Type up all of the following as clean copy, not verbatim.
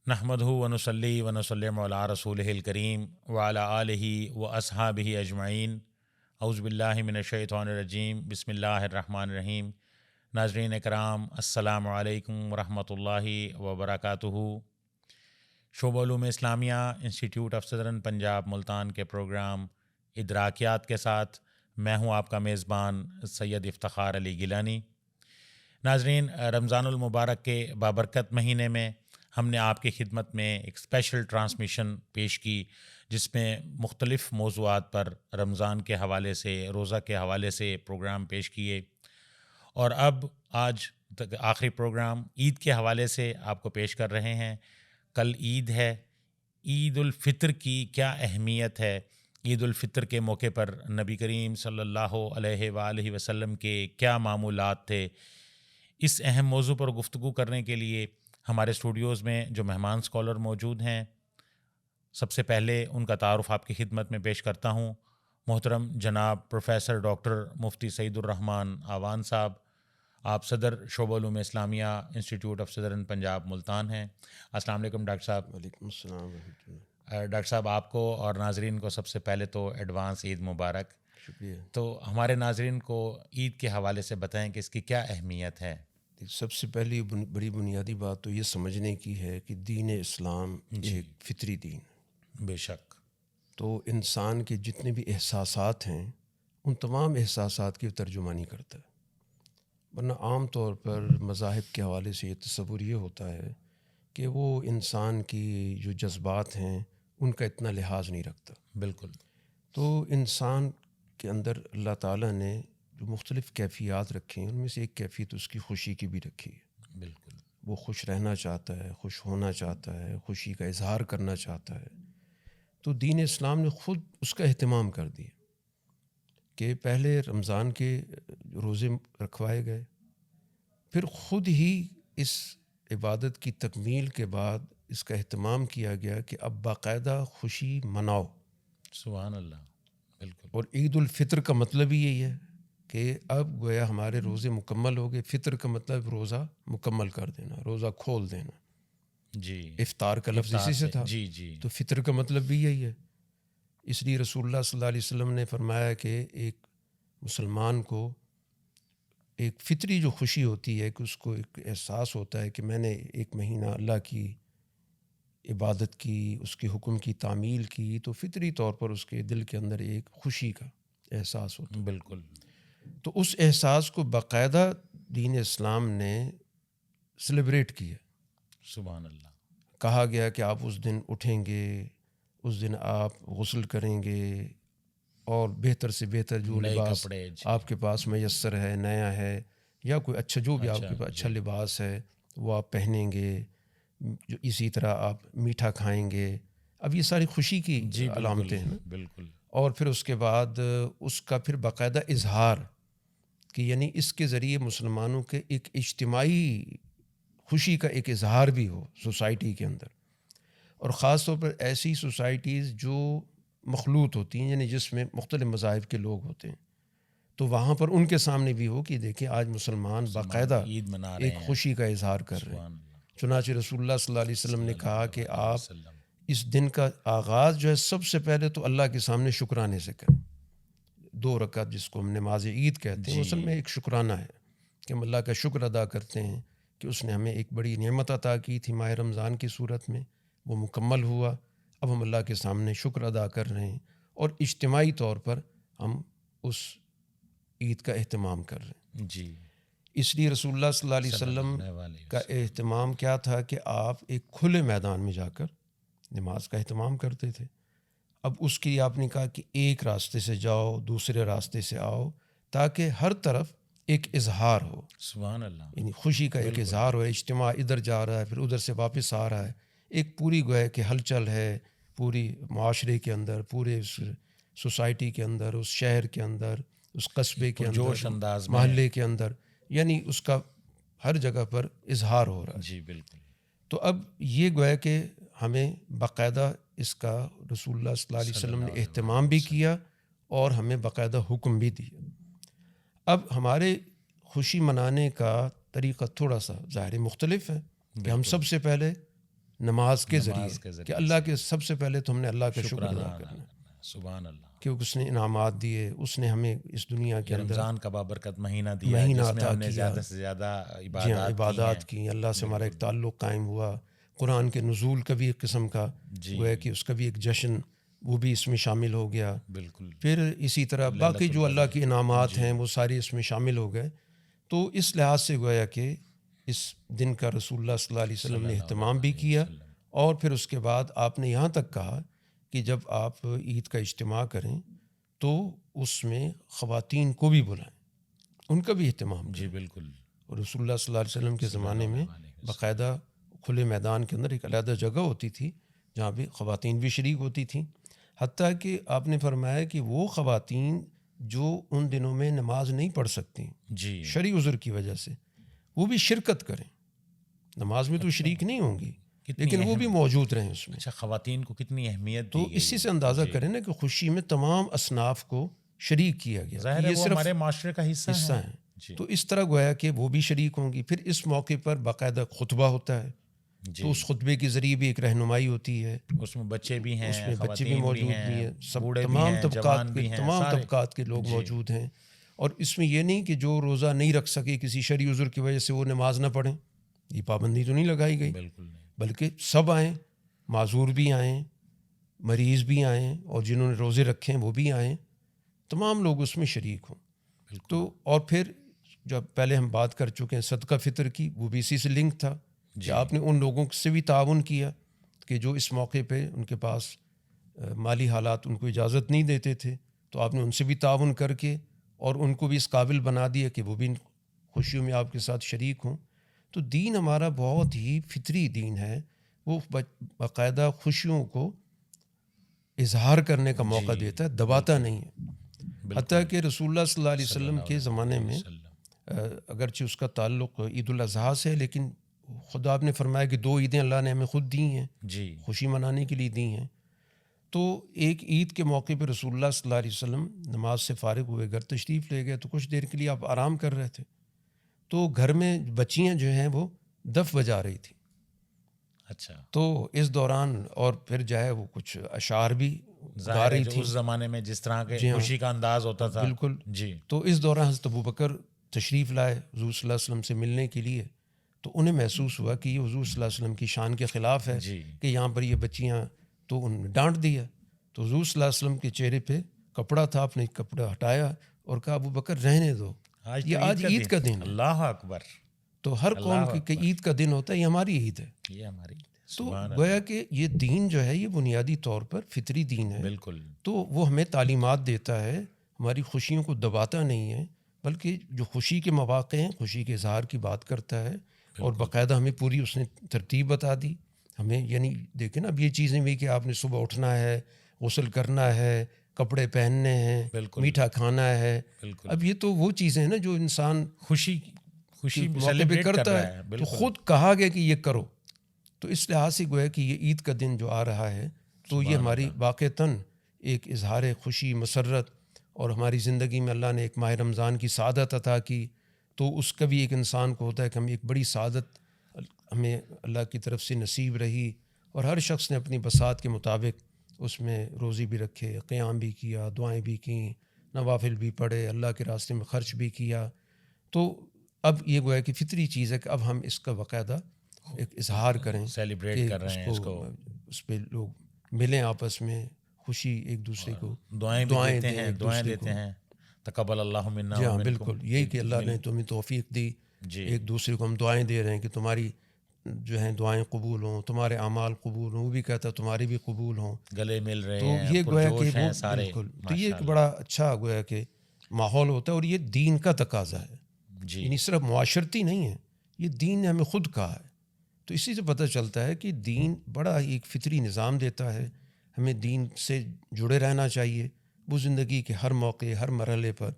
نحمدہ ونصلی ونسلم علی رسولہ الکریم وعلی آلہ واصحابہ اجمعین۔ اعوذ باللہ من الشیطان الرجیم، بسم اللہ الرحمن الرحیم۔ ناظرین کرام، السلام علیکم ورحمۃ اللہ وبرکاتہ۔ شعبہ علوم اسلامیہ institute of southern Punjab Multan کے پروگرام ادراکیات کے ساتھ میں ہوں آپ کا میزبان سید افتخار علی گیلانی۔ ناظرین، رمضان المبارک کے بابرکت مہینے میں ہم نے آپ کی خدمت میں ایک اسپیشل ٹرانسمیشن پیش کی، جس میں مختلف موضوعات پر رمضان کے حوالے سے، روزہ کے حوالے سے پروگرام پیش کیے، اور اب آج آخری پروگرام عید کے حوالے سے آپ کو پیش کر رہے ہیں۔ کل عید ہے، عید الفطر کی کیا اہمیت ہے، عید الفطر کے موقع پر نبی کریم صلی اللہ علیہ وآلہ وسلم کے کیا معمولات تھے۔ اس اہم موضوع پر گفتگو کرنے کے لیے ہمارے اسٹوڈیوز میں جو مہمان اسکالر موجود ہیں، سب سے پہلے ان کا تعارف آپ کی خدمت میں پیش کرتا ہوں۔ محترم جناب پروفیسر ڈاکٹر مفتی سعید الرحمان آوان صاحب، آپ صدر شعبہ علوم اسلامیہ institute of southern Punjab Multan ہیں۔ السلام علیکم ڈاکٹر صاحب۔ وعلیکم السلام ورحمۃ اللہ۔ ڈاکٹر صاحب، آپ کو اور ناظرین کو سب سے پہلے تو ایڈوانس عید مبارک۔ شکریہ۔ تو ہمارے ناظرین کو عید کے حوالے سے بتائیں کہ اس کی کیا اہمیت ہے۔ سب سے پہلی بڑی بنیادی بات تو یہ سمجھنے کی ہے کہ دین اسلام ایک فطری دین ہے۔ بے شک۔ تو انسان کے جتنے بھی احساسات ہیں ان تمام احساسات کی ترجمانی کرتا ہے، ورنہ عام طور پر مذاہب کے حوالے سے یہ تصور یہ ہوتا ہے کہ وہ انسان کی جو جذبات ہیں ان کا اتنا لحاظ نہیں رکھتا۔ بالکل۔ تو انسان کے اندر اللہ تعالیٰ نے جو مختلف کیفیات رکھی ہیں ان میں سے ایک کیفیت اس کی خوشی کی بھی رکھی ہے۔ بالکل۔ وہ خوش رہنا چاہتا ہے، خوش ہونا چاہتا ہے، خوشی کا اظہار کرنا چاہتا ہے۔ تو دین اسلام نے خود اس کا اہتمام کر دیا کہ پہلے رمضان کے روزے رکھوائے گئے، پھر خود ہی اس عبادت کی تکمیل کے بعد اس کا اہتمام کیا گیا کہ اب باقاعدہ خوشی مناؤ۔ سبحان اللہ۔ بالکل۔ اور عید الفطر کا مطلب ہی یہی ہے کہ اب گویا ہمارے روزے مکمل ہو گئے۔ فطر کا مطلب روزہ مکمل کر دینا، روزہ کھول دینا۔ جی، افطار کا لفظ اسی سے تھا۔ جی جی۔ تو فطر کا مطلب بھی یہی ہے۔ اس لیے رسول اللہ صلی اللہ علیہ وسلم نے فرمایا کہ ایک مسلمان کو ایک فطری جو خوشی ہوتی ہے کہ اس کو ایک احساس ہوتا ہے کہ میں نے ایک مہینہ اللہ کی عبادت کی، اس کے حکم کی تعمیل کی، تو فطری طور پر اس کے دل کے اندر ایک خوشی کا احساس ہوتا ہے۔ بالکل۔ تو اس احساس کو باقاعدہ دین اسلام نے سیلیبریٹ کیا۔ سبحان اللہ۔ کہا گیا کہ آپ اس دن اٹھیں گے، اس دن آپ غسل کریں گے، اور بہتر سے بہتر جو لباس کپڑے آپ کے پاس میسر ہے، نیا ہے، یا کوئی اچھا جو بھی آپ کے پاس اچھا لباس ہے وہ آپ پہنیں گے۔ جو اسی طرح آپ میٹھا کھائیں گے۔ اب یہ ساری خوشی کی علامتیں ہیں۔ بالکل۔ اور پھر اس کے بعد اس کا پھر باقاعدہ اظہار، کہ یعنی اس کے ذریعے مسلمانوں کے ایک اجتماعی خوشی کا ایک اظہار بھی ہو سوسائٹی کے اندر، اور خاص طور پر ایسی سوسائٹیز جو مخلوط ہوتی ہیں، یعنی جس میں مختلف مذاہب کے لوگ ہوتے ہیں، تو وہاں پر ان کے سامنے بھی ہو کہ دیکھیں آج مسلمان باقاعدہ عید منا رہے ایک خوشی کا اظہار کر رہے ہیں۔ چنانچہ رسول اللہ صلی اللہ علیہ وسلم نے کہا کہ آپ اس دن کا آغاز جو ہے سب سے پہلے تو اللہ کے سامنے شکرانے سے کریں۔ 2 رکعت جس کو ہم نماز عید کہتے ہیں، اصل میں ایک شکرانہ ہے کہ ہم اللہ کا شکر ادا کرتے ہیں کہ اس نے ہمیں ایک بڑی نعمت عطا کی تھی ماہ رمضان کی صورت میں، وہ مکمل ہوا، اب ہم اللہ کے سامنے شکر ادا کر رہے ہیں، اور اجتماعی طور پر ہم اس عید کا اہتمام کر رہے ہیں۔ جی۔ اس لیے رسول اللہ صلی اللہ علیہ وسلم کا اہتمام کیا تھا کہ آپ ایک کھلے میدان میں جا کر نماز کا اہتمام کرتے تھے۔ اب اس کے لیے آپ نے کہا کہ ایک راستے سے جاؤ، دوسرے راستے سے آؤ، تاکہ ہر طرف ایک اظہار ہو۔ سبحان اللہ۔ یعنی خوشی کا ایک اظہار ہو، اجتماع ادھر جا رہا ہے پھر ادھر سے واپس آ رہا ہے، ایک پوری گویا کہ ہلچل ہے پوری معاشرے کے اندر، پورے اس سوسائٹی کے اندر، اس شہر کے اندر، اس قصبے کے اندر، جوش انداز محلے کے اندر، یعنی اس کا ہر جگہ پر اظہار ہو رہا ہے۔ جی بالکل۔ تو اب یہ گویا کہ ہمیں باقاعدہ اس کا رسول اللہ صلی اللہ علیہ وسلم نے اہتمام بھی کیا اور ہمیں باقاعدہ حکم بھی دیا۔ اب ہمارے خوشی منانے کا طریقہ تھوڑا سا ظاہر مختلف ہے کہ ہم سب سے پہلے نماز کے ذریعے کہ اللہ کے سب سے پہلے تو ہم نے اللہ کا شکر ادا کرنا ہے، سبحان اللہ، کہ اس نے انعامات دیے، اس نے ہمیں اس دنیا کے اندر رمضان کا بابرکت مہینہ دیا جس میں ہم نے زیادہ سے زیادہ عبادات کی، اللہ سے ہمارا ایک تعلق قائم ہوا، قرآن کے نزول کا بھی ایک قسم کا گویا کہ اس کا بھی ایک جشن وہ بھی اس میں شامل ہو گیا، بالکل، پھر اسی طرح باقی جو اللہ کے انعامات ہیں وہ سارے اس میں شامل ہو گئے۔ تو اس لحاظ سے گویا کہ اس دن کا رسول اللہ صلی اللہ علیہ وسلم نے اہتمام بھی کیا، اور پھر اس کے بعد آپ نے یہاں تک کہا کہ جب آپ عید کا اجتماع کریں تو اس میں خواتین کو بھی بلائیں، ان کا بھی اہتمام جی بالکل۔ اور رسول اللہ صلی اللہ علیہ وسلم کے زمانے میں باقاعدہ کھلے میدان کے اندر ایک علیحدہ جگہ ہوتی تھی جہاں پہ خواتین بھی شریک ہوتی تھیں، حتیٰ کہ آپ نے فرمایا کہ وہ خواتین جو ان دنوں میں نماز نہیں پڑھ سکتی جی شرعی عذر کی وجہ سے، وہ بھی شرکت کریں، نماز میں تو شریک نہیں ہوں گی لیکن وہ بھی موجود رہیں اس میں۔ اچھا، خواتین کو کتنی اہمیت تو اسی سے اندازہ کریں نا کہ خوشی میں تمام اصناف کو شریک کیا گیا، یہ صرف ہمارے معاشرے کا حصہ ہیں۔ تو اس طرح گویا کہ وہ بھی شریک ہوں گی۔ پھر اس موقع پر باقاعدہ خطبہ ہوتا ہے، تو اس خطبے کے ذریعے بھی ایک رہنمائی ہوتی ہے، اس میں بچے بھی ہیں، اس میں بچے بھی موجود ہیں، سب تمام طبقات کے لوگ موجود ہیں۔ اور اس میں یہ نہیں کہ جو روزہ نہیں رکھ سکے کسی شرعی عذر کی وجہ سے وہ نماز نہ پڑھیں، یہ پابندی تو نہیں لگائی گئی، بلکہ سب آئیں، معذور بھی آئیں، مریض بھی آئیں، اور جنہوں نے روزے رکھے ہیں وہ بھی آئیں، تمام لوگ اس میں شریک ہوں۔ تو اور پھر جب پہلے ہم بات کر چکے ہیں صدقہ فطر کی، وہ بھی اسی سے لنک تھا کہ آپ نے ان لوگوں سے بھی تعاون کیا کہ جو اس موقع پہ ان کے پاس مالی حالات ان کو اجازت نہیں دیتے تھے، تو آپ نے ان سے بھی تعاون کر کے اور ان کو بھی اس قابل بنا دیا کہ وہ بھی خوشیوں میں آپ کے ساتھ شریک ہوں۔ تو دین ہمارا بہت ہی فطری دین ہے، وہ باقاعدہ خوشیوں کو اظہار کرنے کا موقع دیتا ہے، دباتا نہیں ہے۔ حتیٰ کہ رسول اللہ صلی اللہ علیہ وسلم کے زمانے میں اگرچہ اس کا تعلق عید الاضحیٰ سے ہے، لیکن خدا آپ نے فرمایا کہ 2 عیدیں اللہ نے ہمیں خود دی ہیں، خوشی منانے کے لیے دی ہیں۔ تو ایک عید کے موقع پہ رسول اللہ صلی اللہ علیہ وسلم نماز سے فارغ ہوئے گھر تشریف لے گئے، تو کچھ دیر کے لیے آپ آرام کر رہے تھے، تو گھر میں بچیاں جو ہیں وہ دف بجا رہی تھیں۔ اچھا، تو اس دوران اور پھر جو ہے وہ کچھ اشعار بھی گا رہی تھیں، اس زمانے میں جس طرح کے خوشی کا انداز ہوتا تھا، بالکل جی۔ تو اس دوران حضرت ابوبکر تشریف لائے حضور صلی اللہ علیہ وسلم سے ملنے کے لیے، تو انہیں محسوس ہوا کہ یہ حضور صلی اللہ علیہ وسلم کی شان کے خلاف ہے کہ یہاں پر یہ بچیاں، تو انہوں نے ڈانٹ دیا۔ تو حضور صلی اللہ علیہ وسلم کے چہرے پہ کپڑا تھا، آپ نے کپڑا ہٹایا اور کہا ابوبکر رہنے دو، یہ آج عید کا دن ہے، اللہ اکبر۔ تو ہر قوم کی عید کا دن ہوتا ہے، یہ ہماری عید ہے، یہ ہماری عید ہے۔ تو گویا کہ یہ دین جو ہے یہ بنیادی طور پر فطری دین ہے، بالکل۔ تو وہ ہمیں تعلیمات دیتا ہے، ہماری خوشیوں کو دباتا نہیں ہے، بلکہ جو خوشی کے مواقع ہیں خوشی کے اظہار کی بات کرتا ہے، اور باقاعدہ ہمیں پوری اس نے ترتیب بتا دی ہمیں۔ یعنی دیکھیں نا، اب یہ چیزیں بھی کہ آپ نے صبح اٹھنا ہے، غسل کرنا ہے، کپڑے پہننے ہیں، میٹھا کھانا ہے، اب یہ تو وہ چیزیں ہیں نا جو انسان خوشی موقع پہ کرتا ہے، تو خود کہا گیا کہ یہ کرو۔ تو اس لحاظ سے گویا کہ یہ عید کا دن جو آ رہا ہے تو یہ ہماری واقعتاً ایک اظہار خوشی مسرت، اور ہماری زندگی میں اللہ نے ایک ماہ رمضان کی سعادت عطا کی، تو اس کا بھی ایک انسان کو ہوتا ہے کہ ہم ایک بڑی سعادت ہمیں اللہ کی طرف سے نصیب رہی، اور ہر شخص نے اپنی بساط کے مطابق اس میں روزی بھی رکھے، قیام بھی کیا، دعائیں بھی کیں، نوافل بھی پڑھے، اللہ کے راستے میں خرچ بھی کیا۔ تو اب یہ گویا کہ فطری چیز ہے کہ اب ہم اس کا باقاعدہ ایک اظہار کریں، سیلیبریٹ کر رہے ہیں اس پہ لوگ ملیں آپس میں، خوشی ایک دوسرے کو دعائیں دیتے ہیں، تقبل اللہ منا۔ جی ہاں بالکل، یہی کہ اللہ نے تمہیں توفیق دی، ایک دوسرے کو ہم دعائیں دے رہے ہیں کہ تمہاری جو ہیں دعائیں قبول ہوں، تمہارے اعمال قبول ہوں، وہ بھی کہتا ہے تمہارے بھی قبول ہوں، گلے مل رہے تو ہیں، یہ گویا کہ بالکل، تو یہ ایک بڑا اچھا گویا کہ ماحول ہوتا ہے، اور یہ دین کا تقاضا ہے، یعنی صرف معاشرتی نہیں ہے، یہ دین نے ہمیں خود کہا ہے۔ تو اسی سے پتہ چلتا ہے کہ دین بڑا ایک فطری نظام دیتا ہے، ہمیں دین سے جڑے رہنا چاہیے، وہ زندگی کے ہر موقع ہر مرحلے پر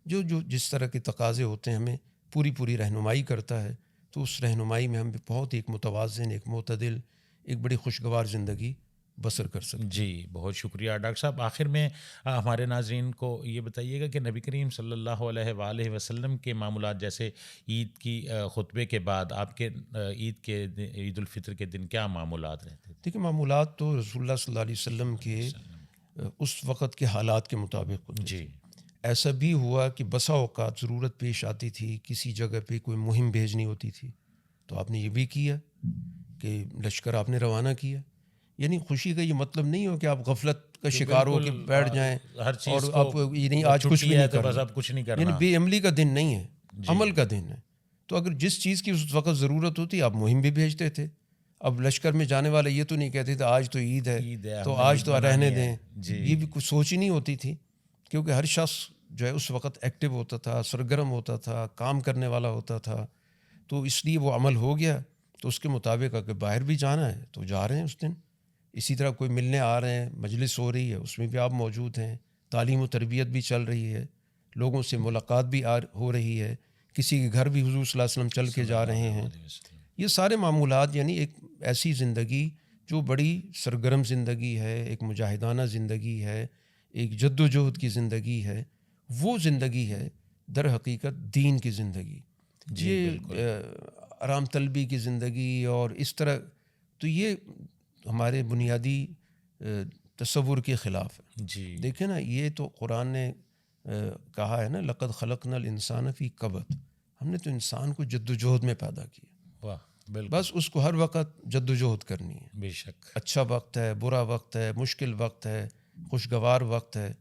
جو جس طرح کے تقاضے ہوتے ہیں ہمیں پوری رہنمائی کرتا ہے، تو اس رہنمائی میں ہم بہت ایک متوازن، ایک معتدل، ایک بڑی خوشگوار زندگی بسر کر سکتے. جی بہت شکریہ ڈاکٹر صاحب. آخر میں ہمارے ناظرین کو یہ بتائیے گا کہ نبی کریم صلی اللہ علیہ وآلہ وسلم کے معمولات جیسے عید کی خطبے کے بعد آپ کے عید الفطر کے دن کیا معمولات رہتے تھے؟ دیکھیں معمولات تو رسول اللہ صلی اللہ علیہ وسلم کے اس وقت کے حالات کے مطابق ہوتے جی. ایسا بھی ہوا کہ بسا اوقات ضرورت پیش آتی تھی، کسی جگہ پہ کوئی مہم بھیجنی ہوتی تھی تو آپ نے یہ بھی کیا کہ لشکر آپ نے روانہ کیا. یعنی خوشی کا یہ مطلب نہیں ہو کہ آپ غفلت کا شکار ہو کے بیٹھ جائیں اور آپ یہ نہیں آج کچھ بھی نہیں کرنا. یعنی بے عملی کا دن نہیں ہے، عمل کا دن ہے. تو اگر جس چیز کی اس وقت ضرورت ہوتی آپ مہم بھی بھیجتے تھے. اب لشکر میں جانے والے یہ تو نہیں کہتے تھے آج تو عید ہے تو آج تو رہنے دیں. یہ بھی کچھ سوچ ہی نہیں ہوتی تھی، کیونکہ ہر شخص جو ہے اس وقت ایکٹیو ہوتا تھا، سرگرم ہوتا تھا، کام کرنے والا ہوتا تھا. تو اس لیے وہ عمل ہو گیا. تو اس کے مطابق اگر باہر بھی جانا ہے تو جا رہے ہیں اس دن. اسی طرح کوئی ملنے آ رہے ہیں، مجلس ہو رہی ہے اس میں بھی آپ موجود ہیں، تعلیم و تربیت بھی چل رہی ہے، لوگوں سے ملاقات بھی ہو رہی ہے، کسی کے گھر بھی حضور صلی اللہ علیہ وسلم چل کے جا رہے ہیں. یہ سارے معمولات یعنی ایک ایسی زندگی جو بڑی سرگرم زندگی ہے، ایک مجاہدانہ زندگی ہے، ایک جد و جہد کی زندگی ہے. وہ زندگی ہے در حقیقت دین کی زندگی. یہ آرام طلبی کی زندگی اور اس طرح تو یہ ہمارے بنیادی تصور کے خلاف ہے. جی دیکھیں نا، یہ تو قرآن نے کہا ہے نا لقد خلقنا الانسان فی کبد. ہم نے تو انسان کو جد و جہد میں پیدا کیا. واہ بالکل. بس اس کو ہر وقت جد و جہد کرنی ہے. بے شک. اچھا وقت ہے، برا وقت ہے، مشکل وقت ہے، خوشگوار وقت ہے.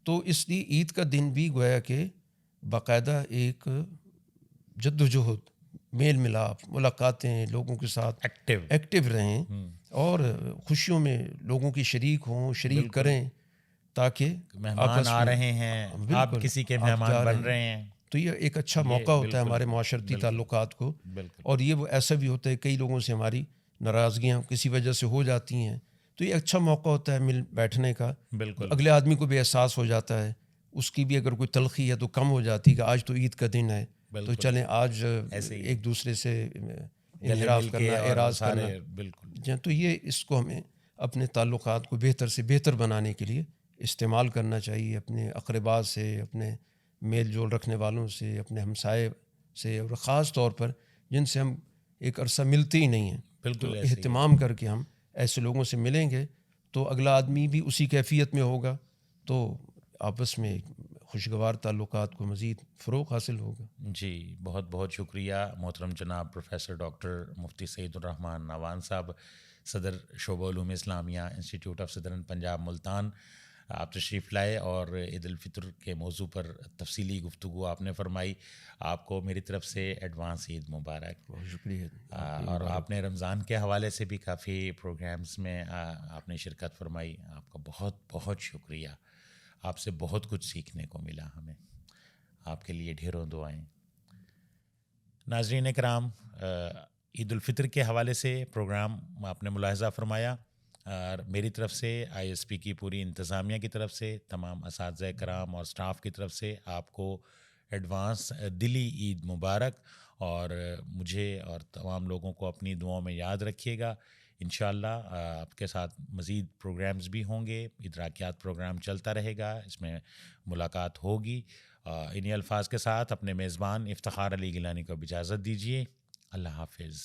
تو اس لیے عید کا دن بھی گویا کہ باقاعدہ ایک جد و جہد، میل ملاپ، ملاقاتیں، لوگوں کے ساتھ ایکٹیو رہیں اور خوشیوں میں لوگوں کی شریک ہوں، شریک کریں، تاکہ مہمان آ رہے ہیں، آپ کسی کے مہمان بن رہے ہیں. تو یہ ایک اچھا موقع ہوتا ہے ہمارے معاشرتی تعلقات کو. اور یہ وہ ایسا بھی ہوتا ہے کئی لوگوں سے ہماری ناراضگیاں کسی وجہ سے ہو جاتی ہیں، تو یہ اچھا موقع ہوتا ہے مل بیٹھنے کا. اگلے آدمی کو بھی احساس ہو جاتا ہے، اس کی بھی اگر کوئی تلخی ہے تو کم ہو جاتی کہ آج تو عید کا دن ہے تو چلیں آج ایک دوسرے سے انحراف کرنا، اعراض کرنا. بالکل. تو یہ اس کو ہمیں اپنے تعلقات کو بہتر سے بہتر بنانے کے لیے استعمال کرنا چاہیے. اپنے اقرباء سے، اپنے میل جول رکھنے والوں سے، اپنے ہمسائے سے، اور خاص طور پر جن سے ہم ایک عرصہ ملتے ہی نہیں ہیں، تو اہتمام کر کے ہم ایسے لوگوں سے ملیں گے تو اگلا آدمی بھی اسی کیفیت میں ہوگا، تو آپس میں خوشگوار تعلقات کو مزید فروغ حاصل ہوگا. جی بہت بہت شکریہ محترم جناب پروفیسر ڈاکٹر مفتی سعید الرحمان نعوان صاحب، صدر شعبہ علوم اسلامیہ، institute of southern Punjab Multan. آپ تشریف لائے اور عید الفطر کے موضوع پر تفصیلی گفتگو آپ نے فرمائی. آپ کو میری طرف سے ایڈوانس عید مبارک. بہت شکریہ. اور آپ نے رمضان کے حوالے سے بھی کافی پروگرامز میں آپ نے شرکت فرمائی. آپ کا بہت بہت شکریہ. آپ سے بہت کچھ سیکھنے کو ملا ہمیں. آپ کے لیے ڈھیروں دعائیں. ناظرین کرام، عید الفطر کے حوالے سے پروگرام آپ نے ملاحظہ فرمایا، اور میری طرف سے آئی ایس پی کی پوری انتظامیہ کی طرف سے، تمام اساتذہ کرام اور سٹاف کی طرف سے آپ کو ایڈوانس دلی عید مبارک. اور مجھے اور تمام لوگوں کو اپنی دعاؤں میں یاد رکھیے گا. انشاءاللہ آپ کے ساتھ مزید پروگرامز بھی ہوں گے، ادراکیات پروگرام چلتا رہے گا، اس میں ملاقات ہوگی. انہی الفاظ کے ساتھ اپنے میزبان افتخار علی گیلانی کو اجازت دیجیے. اللہ حافظ.